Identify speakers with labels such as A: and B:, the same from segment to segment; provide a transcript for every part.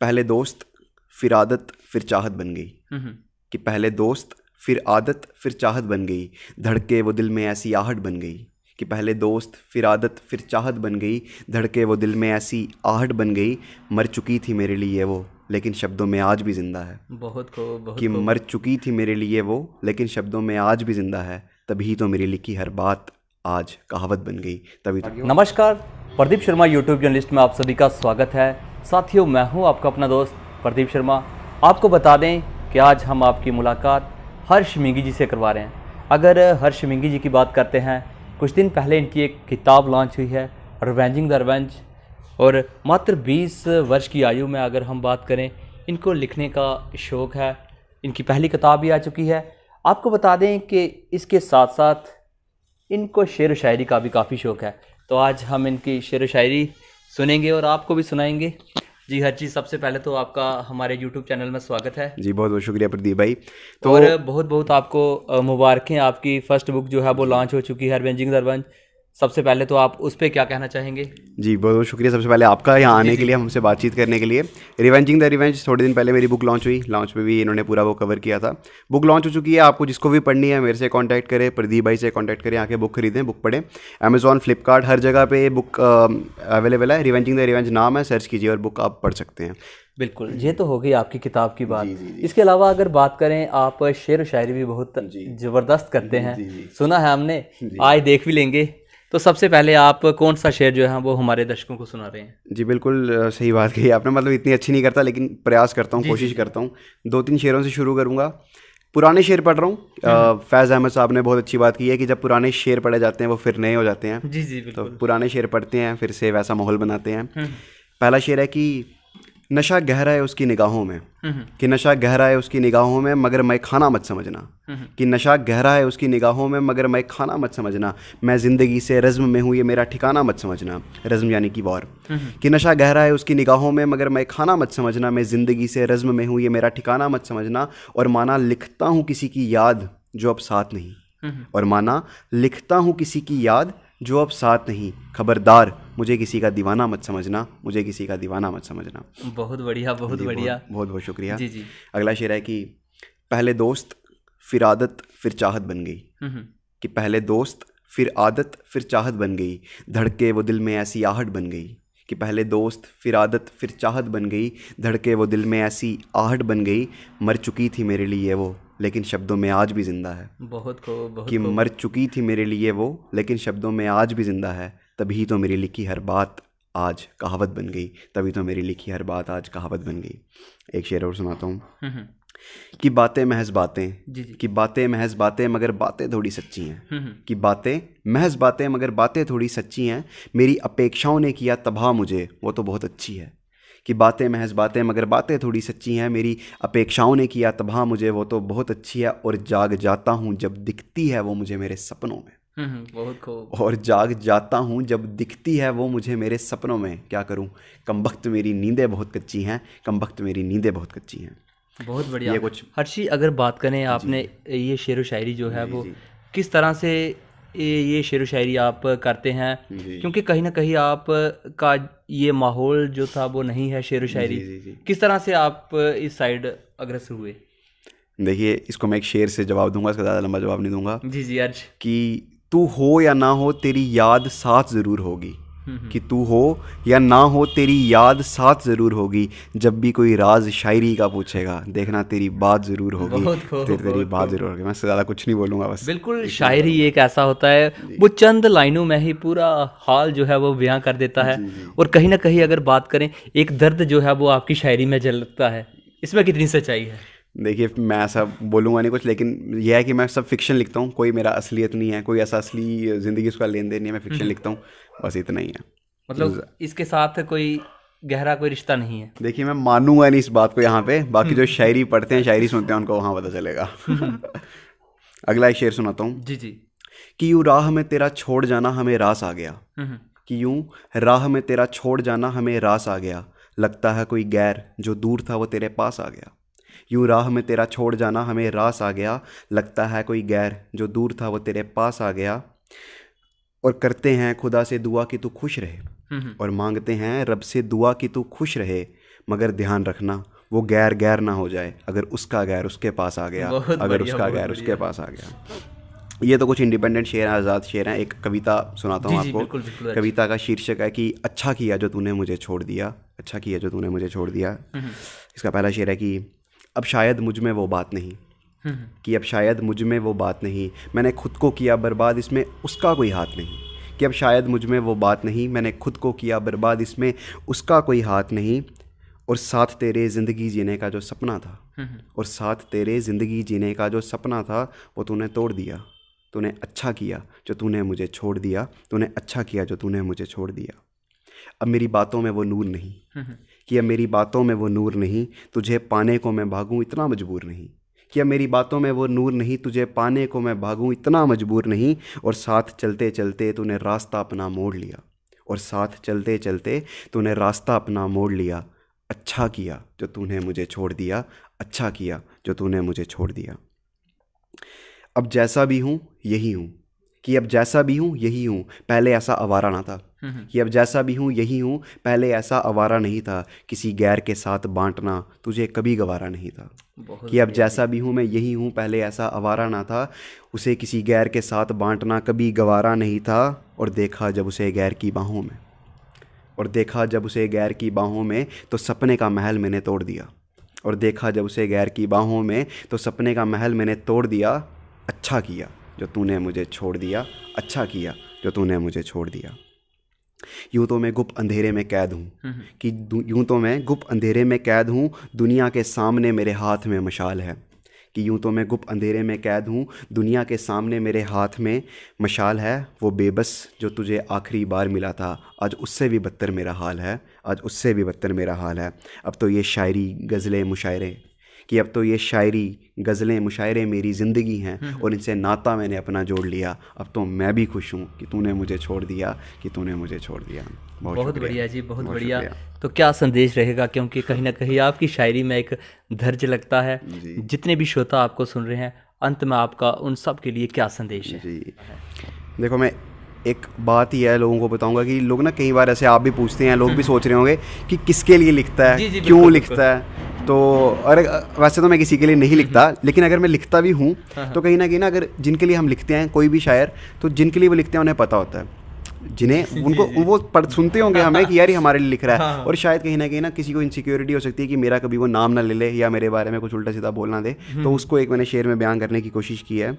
A: पहले दोस्त फिर आदत फिर चाहत बन गई। कि पहले दोस्त फिर आदत फिर चाहत बन गई, धड़के वो दिल में ऐसी आहट बन गई। कि पहले दोस्त फिर आदत फिर चाहत बन गई, धड़के वो दिल में ऐसी आहट बन गई। मर चुकी थी मेरे लिए वो लेकिन शब्दों में आज भी जिंदा है।
B: बहुत
A: कि मर चुकी थी मेरे लिए वो लेकिन शब्दों में आज भी जिंदा है, तभी तो मेरी लिखी हर बात आज कहावत बन गई। तभी तो।
B: नमस्कार, प्रदीप शर्मा यूट्यूब जर्नलिस्ट में आप सभी का स्वागत है। साथियों, मैं हूं आपका अपना दोस्त प्रदीप शर्मा। आपको बता दें कि आज हम आपकी मुलाकात हर्ष मिंगी जी से करवा रहे हैं। अगर हर्ष मिंगी जी की बात करते हैं, कुछ दिन पहले इनकी एक किताब लॉन्च हुई है, रिवेंजिंग द रिवेंज, और मात्र 20 वर्ष की आयु में अगर हम बात करें, इनको लिखने का शौक़ है। इनकी पहली किताब भी आ चुकी है। आपको बता दें कि इसके साथ साथ इनको शेर व शायरी का भी काफ़ी शौक़ है। तो आज हम इनकी शेर व शायरी सुनेंगे और आपको भी सुनाएंगे। जी हर चीज़, सबसे पहले तो आपका हमारे YouTube चैनल में स्वागत है।
A: जी बहुत बहुत शुक्रिया प्रदीप भाई। तो
B: और बहुत बहुत आपको मुबारकें, आपकी फ़र्स्ट बुक जो है वो लॉन्च हो चुकी है, रिवेंजिंग द रिवेंज। सबसे पहले तो आप उस पर क्या कहना चाहेंगे?
A: जी बहुत बहुत शुक्रिया सबसे पहले आपका यहाँ आने के लिए, हमसे बातचीत करने के लिए। रिवेंजिंग द रिवेंज थोड़े दिन पहले मेरी बुक लॉन्च हुई, लॉन्च पे भी इन्होंने पूरा वो कवर किया था। बुक लॉन्च हो चुकी है। आपको जिसको भी पढ़नी है मेरे से कांटेक्ट करें, प्रदीप भाई से कांटेक्ट करें, आके बुक खरीदें, बुक पढ़ें। अमेज़ॉन, फ्लिपकार्ट, हर जगह पे बुक अवेलेबल है। रिवेंजिंग द रिवेंज नाम है, सर्च कीजिए और बुक आप पढ़ सकते हैं।
B: बिल्कुल, ये तो हो गई आपकी किताब की बात। इसके अलावा अगर बात करें, आप शेर व शायरी भी बहुत ज़बरदस्त करते हैं, सुना है हमने, आज देख भी लेंगे। तो सबसे पहले आप कौन सा शेर जो है वो हमारे दर्शकों को सुना रहे हैं? जी
A: बिल्कुल सही बात कही आपने। मतलब इतनी अच्छी नहीं करता लेकिन प्रयास करता हूँ, कोशिश करता हूँ। 2-3 शेरों से शुरू करूँगा। पुराने शेर पढ़ रहा हूँ। फैज़ अहमद साहब ने बहुत अच्छी बात की है कि जब पुराने शेर पढ़े जाते हैं वो फिर नए हो जाते हैं।
B: जी जी बिल्कुल।
A: तो पुराने शेर पढ़ते हैं, फिर से वैसा माहौल बनाते हैं। पहला शेर है कि नशा गहरा है उसकी निगाहों में। कि नशा गहरा है उसकी निगाहों में मगर मैं खाना मत समझना। कि नशा गहरा है उसकी निगाहों में मगर मैं खाना मत समझना। मैं ज़िंदगी से रज़्म में हूँ ये मेरा ठिकाना मत समझना। रज़्म यानी कि वॉर। कि नशा गहरा है उसकी निगाहों में मगर मैं खाना मत समझना। मैं ज़िंदगी से रज़्म में हूँ ये मेरा ठिकाना मत समझना। और माना लिखता हूँ किसी की याद जो अब साथ नहीं। और माना लिखता हूँ किसी की याद जो अब साथ नहीं। खबरदार मुझे किसी का दीवाना मत समझना। मुझे किसी का दीवाना मत समझना।
B: बहुत बढ़िया, बहुत बढ़िया,
A: बहुत बहुत शुक्रिया।
B: जी जी।
A: अगला शेर है कि पहले दोस्त फिर आदत फिर चाहत बन गई। कि पहले दोस्त फिर आदत फिर चाहत बन गई, धड़के वो दिल में ऐसी आहट बन गई। कि पहले दोस्त फिर आदत फिर चाहत बन गई, धड़के वो दिल में ऐसी आहट बन गई। मर चुकी थी मेरे लिए वो लेकिन शब्दों में आज भी जिंदा है।
B: बहुत
A: कि मर चुकी थी मेरे लिए वो लेकिन शब्दों में आज भी जिंदा है, तभी तो मेरी लिखी हर बात आज कहावत बन गई। तभी तो मेरी लिखी हर बात आज कहावत बन गई। एक शेर और सुनाता हूँ। कि बातें महज बातें, कि बातें महज बातें मगर बातें थोड़ी सच्ची हैं। कि बातें महज बातें मगर बातें थोड़ी सच्ची हैं। मेरी अपेक्षाओं ने किया तबाह मुझे वो तो बहुत अच्छी है। कि बातें महज बातें मगर बातें थोड़ी सच्ची हैं। मेरी अपेक्षाओं ने किया तबाह मुझे वो तो बहुत अच्छी है। और जाग जाता हूँ जब दिखती है वो मुझे मेरे सपनों में।
B: बहुत खूब।
A: और जाग जाता हूँ जब दिखती है वो मुझे मेरे सपनों में। क्या करूँ, कमबख्त मेरी नींदें बहुत कच्ची हैं। कमबख्त मेरी नींदें बहुत कच्ची हैं।
B: बहुत बढ़िया।
A: ये कुछ
B: हर्षी, अगर बात करें, आपने ये शेर व शायरी जो है वो किस तरह से ये शेर व शायरी आप करते हैं? क्योंकि कहीं ना कहीं आप का ये माहौल जो था वो नहीं है शेर व शायरी। किस तरह से आप इस साइड अग्रसर हुए?
A: देखिए, इसको मैं एक शेर से जवाब दूंगा, इसका ज़्यादा लंबा जवाब नहीं दूंगा।
B: जी जी अर्ज।
A: कि तू हो या ना हो तेरी याद साथ ज़रूर होगी। कि तू हो या ना हो तेरी याद साथ ज़रूर होगी। जब भी कोई राज शायरी का पूछेगा देखना तेरी बात ज़रूर होगी। तेरी बात ज़रूर होगी। मैं ज़्यादा कुछ नहीं बोलूँगा, बस।
B: बिल्कुल, शायरी एक ऐसा होता है, वो चंद लाइनों में ही पूरा हाल जो है वो बयां कर देता है। और कहीं ना कहीं अगर बात करें, एक दर्द जो है वो आपकी शायरी में झलकता है। इसमें कितनी सच्चाई है?
A: देखिए, मैं ऐसा बोलूँगा नहीं कुछ, लेकिन यह है कि मैं सब फिक्शन लिखता हूँ। कोई मेरा असलियत नहीं है, कोई ऐसा असली ज़िंदगी उसका लेन देन नहीं है। मैं फिक्शन लिखता हूँ, बस इतना ही है।
B: मतलब इसके साथ कोई गहरा कोई रिश्ता नहीं है?
A: देखिए, मैं मानूंगा नहीं इस बात को यहाँ पे। बाकी जो शायरी पढ़ते हैं, शायरी सुनते हैं, उनको वहाँ पता चलेगा। अगला एक शेर सुनाता हूँ।
B: जी जी।
A: कि यूँ राह में तेरा छोड़ जाना हमें रास आ गया। कि यूँ राह में तेरा छोड़ जाना हमें रास आ गया। लगता है कोई गैर जो दूर था वो तेरे पास आ गया। यूँ राह में तेरा छोड़ जाना हमें रास आ गया। लगता है कोई गैर जो दूर था वो तेरे पास आ गया। और करते हैं खुदा से दुआ कि तू खुश रहे। और मांगते हैं रब से दुआ कि तू खुश रहे। मगर ध्यान रखना वो गैर गैर ना हो जाए, अगर उसका गैर उसके पास आ गया, अगर उसका गैर उसके पास आ गया। ये तो कुछ इंडिपेंडेंट शेर हैं, आज़ाद शेर हैं। एक कविता सुनाता हूँ आपको।
B: बिल्कुल, बिल्कुल।
A: कविता का शीर्षक है कि अच्छा किया जो तूने मुझे छोड़ दिया, अच्छा किया जो तूने मुझे छोड़ दिया। इसका पहला शेर है कि अब शायद मुझ में वो बात नहीं, कि अब शायद मुझ में वो बात नहीं, मैंने खुद को किया बर्बाद, इसमें उसका कोई हाथ नहीं। कि अब शायद मुझ में वो बात नहीं, मैंने खुद को किया बर्बाद, इसमें उसका कोई हाथ नहीं। और साथ तेरे ज़िंदगी जीने का जो सपना था, और साथ तेरे ज़िंदगी जीने का जो सपना था, वो तूने तोड़ दिया। तूने अच्छा किया जो तूने मुझे छोड़ दिया, तूने अच्छा किया जो तूने मुझे छोड़ दिया। अब मेरी बातों में वो नूर नहीं, कि अब मेरी बातों में वो नूर नहीं, तुझे पाने को मैं भागूं इतना मजबूर नहीं। कि अब मेरी बातों में वो नूर नहीं, तुझे पाने को मैं भागूं इतना मजबूर नहीं। और साथ चलते चलते तूने रास्ता अपना मोड़ लिया, और साथ चलते चलते तूने रास्ता अपना मोड़ लिया। अच्छा किया जो तूने मुझे छोड़ दिया, अच्छा किया जो तूने मुझे छोड़ दिया। अब जैसा भी हूँ यही हूँ, कि अब जैसा भी हूँ यही हूँ, पहले ऐसा आवारा ना था। कि अब जैसा भी हूँ यही हूँ, पहले ऐसा आवारा नहीं था, किसी गैर के साथ बांटना तुझे कभी गवारा नहीं था। कि अब जैसा भी हूँ मैं यही हूँ, पहले ऐसा आवारा ना था, उसे किसी गैर के साथ बांटना कभी गवारा नहीं था। और देखा जब उसे गैर की बाहों में, और देखा जब उसे गैर की बाहों में, तो सपने का महल मैंने तोड़ दिया। और देखा जब उसे गैर की बाहों में, तो सपने का महल मैंने तोड़ दिया। अच्छा किया जो तूने मुझे छोड़ दिया, अच्छा किया जो तूने मुझे छोड़ दिया। यूँ तो मैं गुप्त अंधेरे में कैद हूँ, कि यूँ तो मैं गुप्त अंधेरे में कैद हूँ, दुनिया के सामने मेरे हाथ में मशाल है। कि यूँ तो मैं गुप्त अंधेरे में कैद हूँ, दुनिया के सामने मेरे हाथ में मशाल है। वो बेबस जो तुझे आखिरी बार मिला था, आज उससे भी बदतर मेरा हाल है, आज उससे भी बदतर मेरा हाल है। अब तो ये शायरी गज़लें मुशायरे, कि अब तो ये शायरी गज़लें मुशायरे मेरी ज़िंदगी हैं, और इनसे नाता मैंने अपना जोड़ लिया। अब तो मैं भी खुश हूँ कि तूने मुझे छोड़ दिया, कि तूने मुझे छोड़ दिया।
B: बहुत बढ़िया जी, बहुत बढ़िया। तो क्या संदेश रहेगा, क्योंकि कहीं ना कहीं आपकी शायरी में एक धैर्य लगता है। जितने भी श्रोता आपको सुन रहे हैं, अंत में आपका उन सब के लिए क्या संदेश है?
A: जी देखो, मैं एक बात ही है लोगों को बताऊंगा कि लोग ना कई बार ऐसे, आप भी पूछते हैं, लोग भी सोच रहे होंगे कि किसके लिए लिखता है,
B: जी,
A: क्यों लिखता है। तो अरे वैसे तो मैं किसी के लिए नहीं लिखता, लेकिन अगर मैं लिखता भी हूँ तो कहीं ना अगर जिनके लिए हम लिखते हैं कोई भी शायर, तो जिनके लिए वो लिखते हैं उन्हें पता होता है, जिन्हें उनको वो सुनते होंगे हमें कि यार ये हमारे लिए लिख रहा है। और शायद कहीं ना किसी को इनसिक्योरिटी हो सकती है कि मेरा कभी वो नाम ना ले ले या मेरे बारे में कुछ उल्टा सीधा बोल ना दे। तो उसको एक मैंने शेर में बयान करने की कोशिश की है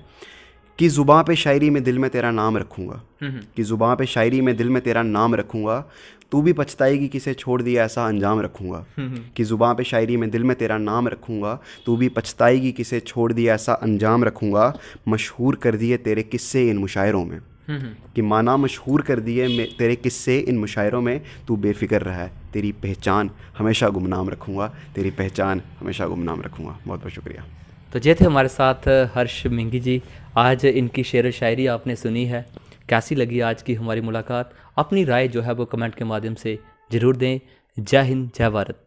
A: कि ज़ुबां पे शायरी में दिल में तेरा नाम रखूँगा, कि ज़ुबां पे शायरी में दिल में तेरा नाम रखूँगा, तू भी पछताएगी किसे छोड़ दिया ऐसा अंजाम रखूँगा। कि ज़ुबां पे शायरी में दिल में तेरा नाम रखूँगा, तू भी पछताएगी किसे छोड़ दिया ऐसा अंजाम रखूँगा। मशहूर कर दिए तेरे किस्से इन मुशायरों में, कि माना मशहूर कर दिए तेरे किस्से इन मुशायरों में, तू बेफिक्र रहा है, तेरी पहचान हमेशा गुमनाम रखूँगा, तेरी पहचान हमेशा गुमनाम रखूँगा। बहुत बहुत शुक्रिया।
B: तो ये थे हमारे साथ हर्ष मिंगी जी। आज इनकी शेर शायरी आपने सुनी है, कैसी लगी आज की हमारी मुलाकात? अपनी राय जो है वो कमेंट के माध्यम से ज़रूर दें। जय हिंद, जय भारत।